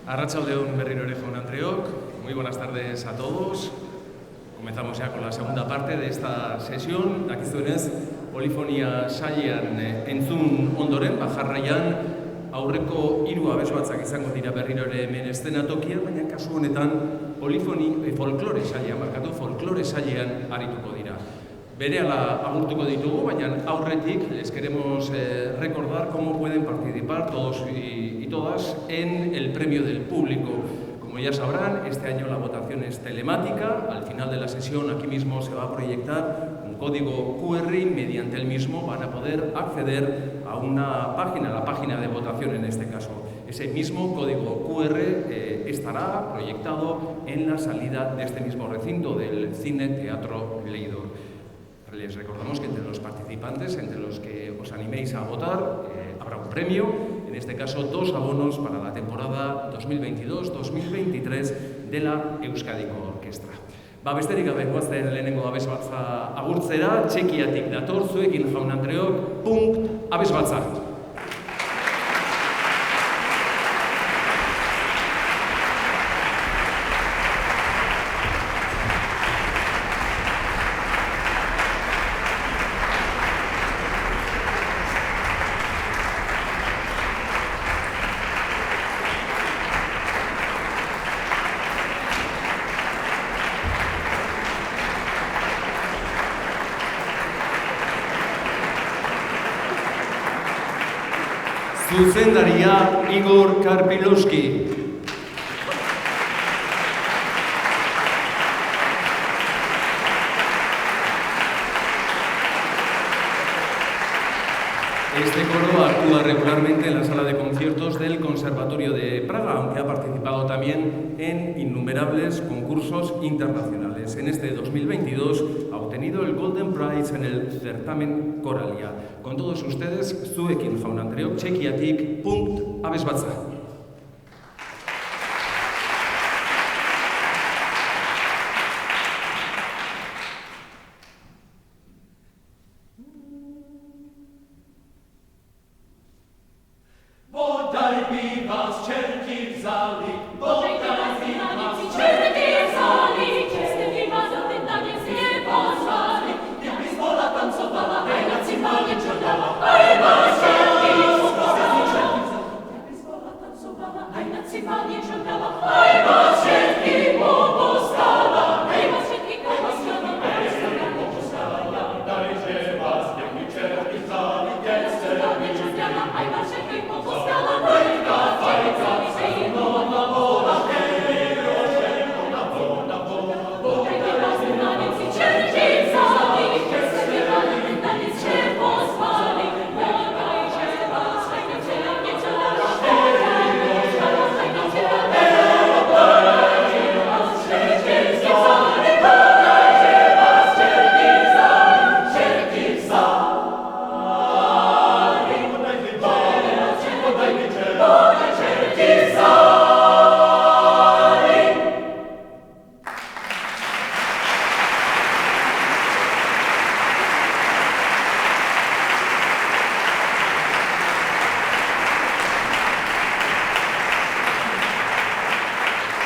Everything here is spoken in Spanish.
Arratsaldeon berriro ere jaun Andreok, muy buenas tardes a todos. Comenzamos ya con la segunda parte de esta sesión. Dakizuenez, polifonia sailean entzun ondoren, jarraian aurreko 3 abesbatzak izango dira berriro ere hemen eszenatokian, baina kasu honetan folklore sailean arituko dira. Berehala agurtuko ditugu, baina aurretik les queremos recordar cómo pueden participar todos y todas en el premio del público. Como ya sabrán, este año la votación es telemática. Al final de la sesión aquí mismo se va a proyectar un código QR y mediante el mismo van a poder acceder a una página, la página de votación en este caso. Ese mismo código QR estará proyectado en la salida de este mismo recinto del Cine Teatro Leidor. Les recordamos que entre los participantes, entre los que os animéis a votar, habrá un premio, en este caso 2 abonos para la temporada 2022-2023 de la Euskadiko Orkestra. Besterik gabe goazen lehenengo abesbatza agurtzera, Txekiatik dator, zuekin jaun Andreok, abesbatza. Zuzendaria Igor Karpilowski. Este coro actúa regularmente en la sala de conciertos del Conservatorio de Praga, aunque ha participado también en innumerables concursos internacionales. En este 2022 ha obtenido el Golden Prize en el certamen Coralia. Con todos ustedes, zuekin jaun Andreok, Txekiatik, abesbatza. Panie